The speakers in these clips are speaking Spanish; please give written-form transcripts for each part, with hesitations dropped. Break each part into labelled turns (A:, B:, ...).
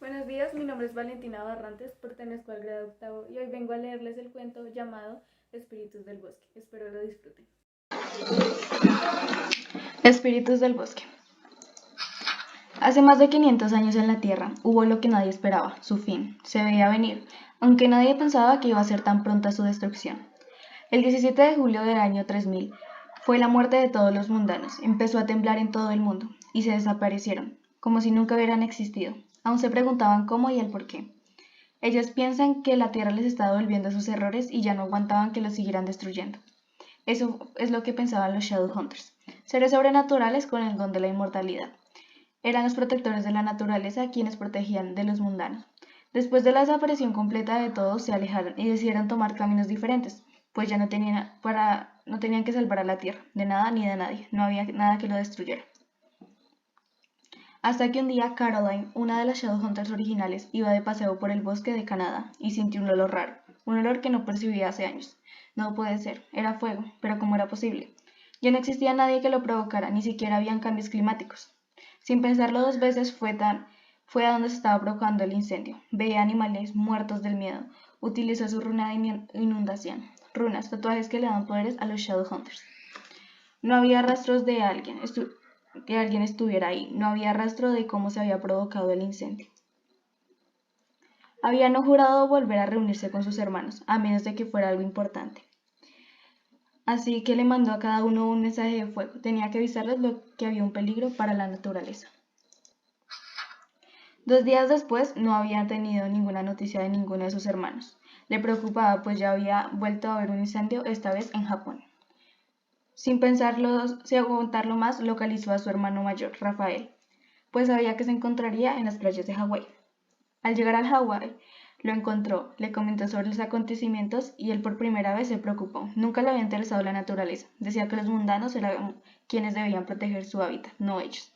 A: Buenos días, mi nombre es Valentina Barrantes, pertenezco al grado octavo y hoy vengo a leerles el cuento llamado Espíritus del Bosque. Espero lo disfruten.
B: Espíritus del bosque. Hace más de 500 años en la Tierra hubo lo que nadie esperaba, su fin. Se veía venir, aunque nadie pensaba que iba a ser tan pronta su destrucción. El 17 de julio del año 3000 fue la muerte de todos los mundanos. Empezó a temblar en todo el mundo y se desaparecieron, como si nunca hubieran existido. Aún se preguntaban cómo y el por qué. Ellos piensan que la Tierra les estaba devolviendo sus errores y ya no aguantaban que los siguieran destruyendo. Eso es lo que pensaban los Shadowhunters, seres sobrenaturales con el don de la inmortalidad. Eran los protectores de la naturaleza quienes protegían de los mundanos. Después de la desaparición completa de todos, se alejaron y decidieron tomar caminos diferentes, pues ya no tenían que salvar a la Tierra, de nada ni de nadie, no había nada que lo destruyera. Hasta que un día Caroline, una de las Shadowhunters originales, iba de paseo por el bosque de Canadá y sintió un olor raro, un olor que no percibía hace años. No puede ser, era fuego, pero ¿cómo era posible? Ya no existía nadie que lo provocara, ni siquiera habían cambios climáticos. Sin pensarlo dos veces fue a donde se estaba provocando el incendio. Veía animales muertos del miedo. Utilizó su runa de inundación. Runas, tatuajes que le dan poderes a los Shadowhunters. No había rastros de que alguien estuviera ahí. No había rastro de cómo se había provocado el incendio. Habían jurado volver a reunirse con sus hermanos, a menos de que fuera algo importante. Así que le mandó a cada uno un mensaje de fuego. Tenía que avisarles que había un peligro para la naturaleza. 2 días después no había tenido ninguna noticia de ninguno de sus hermanos. Le preocupaba, pues ya había vuelto a haber un incendio, esta vez en Japón. Sin aguantarlo más, localizó a su hermano mayor, Rafael, pues sabía que se encontraría en las playas de Hawái. Al llegar al Hawái, lo encontró, le comentó sobre los acontecimientos y él por primera vez se preocupó. Nunca le había interesado la naturaleza. Decía que los mundanos eran quienes debían proteger su hábitat, no ellos.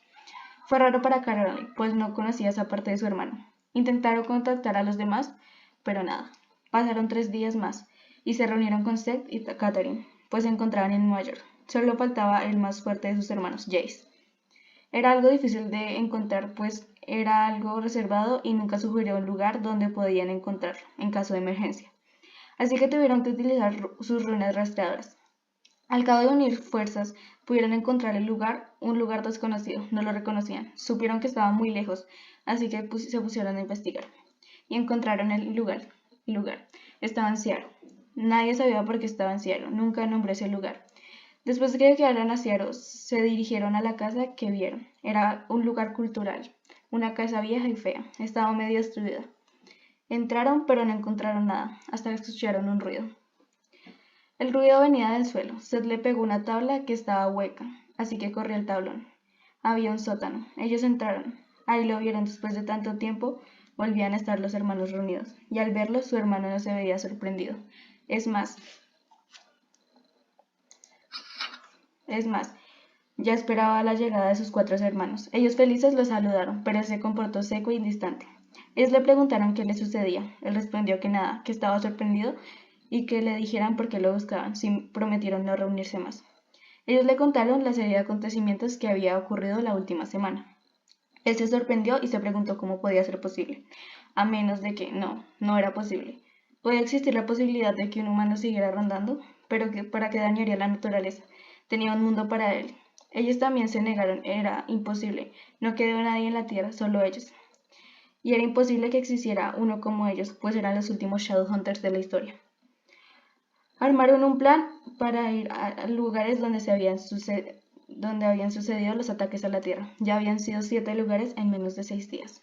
B: Fue raro para Caroline, pues no conocía esa parte de su hermano. Intentaron contactar a los demás, pero nada. Pasaron 3 días más y se reunieron con Seth y Catherine, pues se encontraban en Nueva York. Solo faltaba el más fuerte de sus hermanos, Jace. Era algo difícil de encontrar, pues era algo reservado y nunca sugirió un lugar donde podían encontrarlo en caso de emergencia. Así que tuvieron que utilizar sus runas rastreadoras. Al cabo de unir fuerzas, pudieron encontrar un lugar desconocido. No lo reconocían. Supieron que estaba muy lejos, así que se pusieron a investigar. Y encontraron el lugar. Estaba en Seattle. Nadie sabía por qué estaba en Seattle. Nunca nombré ese lugar. Después de que llegaron a Seattle, se dirigieron a la casa que vieron. Era un lugar cultural. Una casa vieja y fea. Estaba medio destruida. Entraron, pero no encontraron nada, hasta que escucharon un ruido. El ruido venía del suelo. Seth le pegó una tabla que estaba hueca, así que corrió el tablón. Había un sótano. Ellos entraron. Ahí lo vieron después de tanto tiempo. Volvían a estar los hermanos reunidos, y al verlo su hermano no se veía sorprendido. Es más, ya esperaba la llegada de sus 4 hermanos. Ellos felices lo saludaron, pero él se comportó seco y distante. Ellos le preguntaron qué le sucedía. Él respondió que nada, que estaba sorprendido y que le dijeran por qué lo buscaban, si prometieron no reunirse más. Ellos le contaron la serie de acontecimientos que había ocurrido la última semana. Él se sorprendió y se preguntó cómo podía ser posible, a menos de que no era posible. Podía existir la posibilidad de que un humano siguiera rondando, pero para qué dañaría la naturaleza. Tenía un mundo para él. Ellos también se negaron, era imposible. No quedó nadie en la Tierra, solo ellos. Y era imposible que existiera uno como ellos, pues eran los últimos Shadowhunters de la historia. Armaron un plan para ir a lugares donde habían sucedido los ataques a la Tierra. Ya habían sido 7 lugares en menos de 6 días.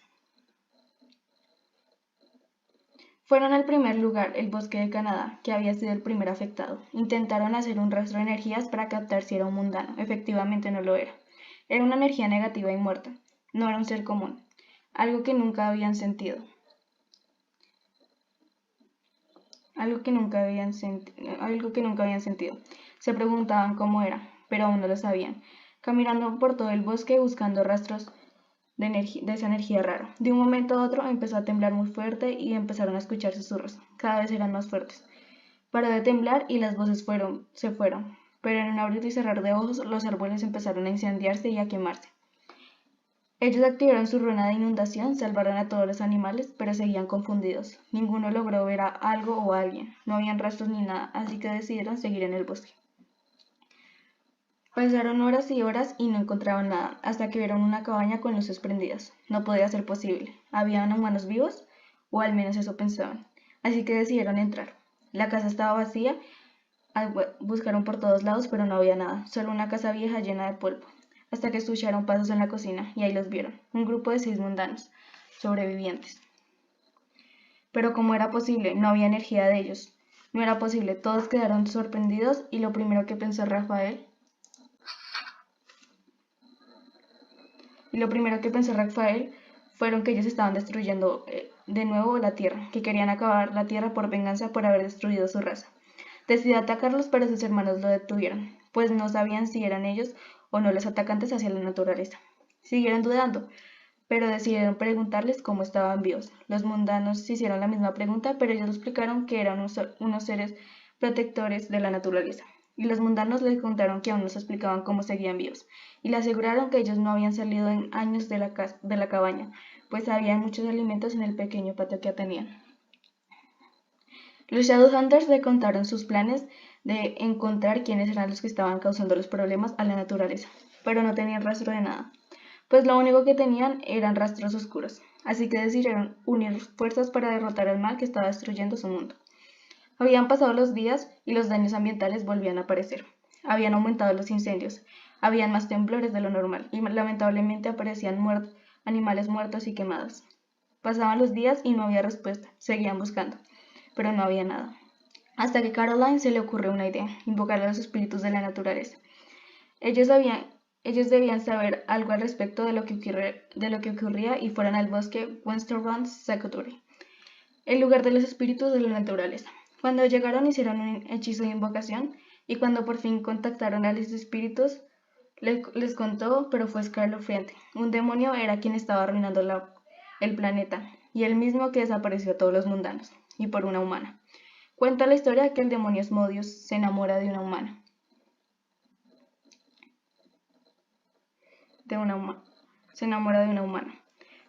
B: Fueron al primer lugar, el bosque de Canadá, que había sido el primer afectado. Intentaron hacer un rastro de energías para captar si era un mundano. Efectivamente no lo era. Era una energía negativa y muerta. No era un ser común. Algo que nunca habían sentido. Algo que nunca habían sentido. Se preguntaban cómo era, pero aún no lo sabían. Caminando por todo el bosque buscando rastros de esa energía rara. De un momento a otro empezó a temblar muy fuerte y empezaron a escuchar susurros. Cada vez eran más fuertes. Paró de temblar y las voces se fueron. Pero en un abrir y cerrar de ojos los árboles empezaron a incendiarse y a quemarse. Ellos activaron su rueda de inundación, salvaron a todos los animales, pero seguían confundidos. Ninguno logró ver a algo o a alguien. No habían rastros ni nada, así que decidieron seguir en el bosque. Pasaron horas y horas y no encontraban nada, hasta que vieron una cabaña con luces prendidas. No podía ser posible. ¿Habían humanos vivos? O al menos eso pensaban. Así que decidieron entrar. La casa estaba vacía, buscaron por todos lados, pero no había nada, solo una casa vieja llena de polvo. Hasta que escucharon pasos en la cocina, y ahí los vieron, un grupo de 6 mundanos, sobrevivientes. Pero ¿cómo era posible? No había energía de ellos. No era posible, todos quedaron sorprendidos, y lo primero que pensó Rafael fueron que ellos estaban destruyendo de nuevo la Tierra, que querían acabar la Tierra por venganza por haber destruido su raza. Decidió atacarlos, pero sus hermanos lo detuvieron, pues no sabían si eran ellos o no los atacantes hacia la naturaleza. Siguieron dudando, pero decidieron preguntarles cómo estaban vivos. Los mundanos se hicieron la misma pregunta, pero ellos explicaron que eran unos seres protectores de la naturaleza. Y los mundanos les contaron que aún no se explicaban cómo seguían vivos, y le aseguraron que ellos no habían salido en años de la cabaña, pues había muchos alimentos en el pequeño patio que tenían. Los Shadowhunters le contaron sus planes de encontrar quiénes eran los que estaban causando los problemas a la naturaleza, pero no tenían rastro de nada, pues lo único que tenían eran rastros oscuros, así que decidieron unir fuerzas para derrotar al mal que estaba destruyendo su mundo. Habían pasado los días y los daños ambientales volvían a aparecer. Habían aumentado los incendios, habían más temblores de lo normal y lamentablemente aparecían animales muertos y quemados. Pasaban los días y no había respuesta, seguían buscando, pero no había nada. Hasta que a Caroline se le ocurrió una idea, invocar a los espíritus de la naturaleza. Ellos debían saber algo al respecto de lo que ocurría y fueron al bosque Westerland Sanctuary, el lugar de los espíritus de la naturaleza. Cuando llegaron hicieron un hechizo de invocación y cuando por fin contactaron a los espíritus les contó, pero fue escalofriante. Un demonio era quien estaba arruinando el planeta y el mismo que desapareció a todos los mundanos y por una humana. Cuenta la historia que el demonio Asmodeus se enamora de una humana. Se enamora de una humana.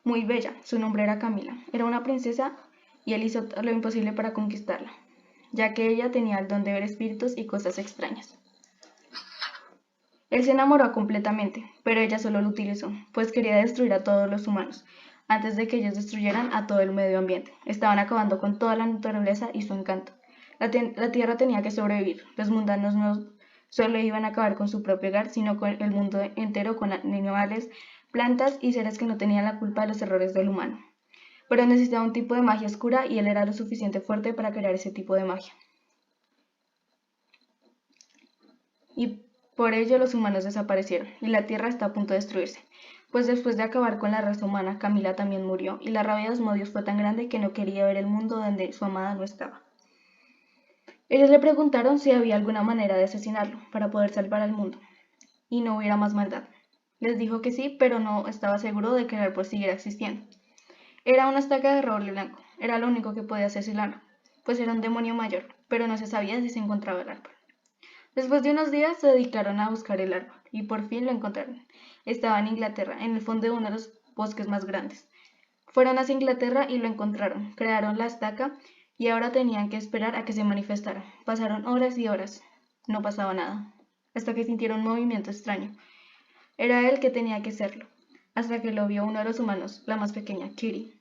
B: Muy bella, su nombre era Camila. Era una princesa y él hizo lo imposible para conquistarla, ya que ella tenía el don de ver espíritus y cosas extrañas. Él se enamoró completamente, pero ella solo lo utilizó, pues quería destruir a todos los humanos, antes de que ellos destruyeran a todo el medio ambiente. Estaban acabando con toda la naturaleza y su encanto. La Tierra tenía que sobrevivir. Los mundanos no solo iban a acabar con su propio hogar, sino con el mundo entero, con animales, plantas y seres que no tenían la culpa de los errores del humano. Pero necesitaba un tipo de magia oscura y él era lo suficiente fuerte para crear ese tipo de magia. Y por ello los humanos desaparecieron y la Tierra está a punto de destruirse, pues después de acabar con la raza humana, Camila también murió y la rabia de Asmodeus fue tan grande que no quería ver el mundo donde su amada no estaba. Ellos le preguntaron si había alguna manera de asesinarlo para poder salvar al mundo y no hubiera más maldad. Les dijo que sí, pero no estaba seguro de que el árbol siguiera existiendo. Era una estaca de roble blanco, era lo único que podía asesinarlo, pues era un demonio mayor, pero no se sabía si se encontraba el árbol. Después de unos días se dedicaron a buscar el árbol y por fin lo encontraron. Estaba en Inglaterra, en el fondo de uno de los bosques más grandes. Fueron hacia Inglaterra y lo encontraron, crearon la estaca y ahora tenían que esperar a que se manifestara. Pasaron horas y horas, no pasaba nada, hasta que sintieron un movimiento extraño. Era él que tenía que serlo, hasta que lo vio uno de los humanos, la más pequeña, Kitty.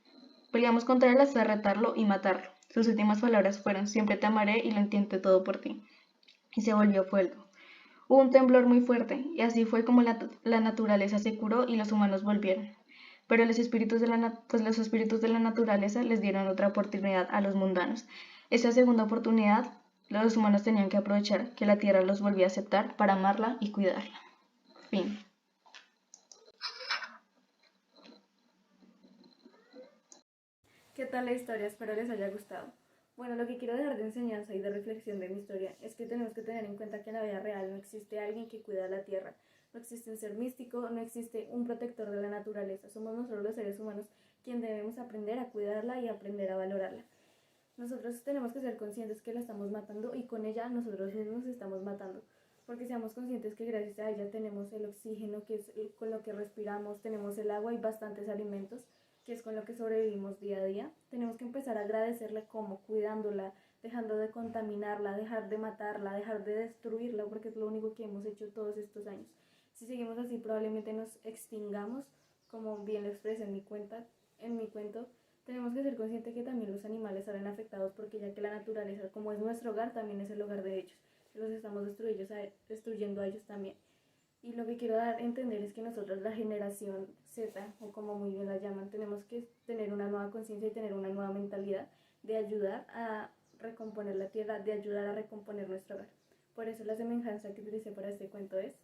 B: Peleamos contra él hasta retarlo y matarlo. Sus últimas palabras fueron: siempre te amaré y lo intenté todo por ti. Y se volvió fuego. Hubo un temblor muy fuerte, y así fue como la naturaleza se curó y los humanos volvieron. Pero los espíritus de la naturaleza les dieron otra oportunidad a los mundanos. Esa segunda oportunidad los humanos tenían que aprovechar que la tierra los volvía a aceptar para amarla y cuidarla. Fin.
A: ¿Qué tal la historia? Espero les haya gustado. Bueno, lo que quiero dejar de enseñanza y de reflexión de mi historia es que tenemos que tener en cuenta que en la vida real no existe alguien que cuida la tierra, no existe un ser místico, no existe un protector de la naturaleza. Somos nosotros los seres humanos quienes debemos aprender a cuidarla y aprender a valorarla. Nosotros tenemos que ser conscientes que la estamos matando y con ella nosotros mismos estamos matando. porque seamos conscientes que gracias a ella tenemos el oxígeno, que es con lo que respiramos, tenemos el agua y bastantes alimentos, que es con lo que sobrevivimos día a día. Tenemos que empezar a agradecerle como cuidándola, dejando de contaminarla, dejar de matarla, dejar de destruirla, porque es lo único que hemos hecho todos estos años. Si seguimos así probablemente nos extingamos, como bien lo expresé en mi cuento. Tenemos que ser conscientes que también los animales salen afectados, porque ya que la naturaleza, como es nuestro hogar, también es el hogar de ellos. Los estamos destruyendo a ellos también. Y lo que quiero dar a entender es que nosotros, la generación Z, o como muy bien la llaman, tenemos que tener una nueva conciencia y tener una nueva mentalidad de ayudar a recomponer la tierra, de ayudar a recomponer nuestro hogar. Por eso la semejanza que utilicé para este cuento es: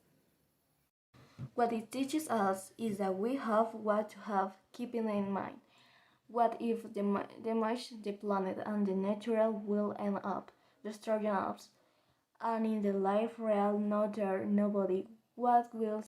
A: what it teaches us is that we have what to have, keeping in mind. What if the damage the planet and the natural will end up destroying us? And in the life real, not there, nobody, what will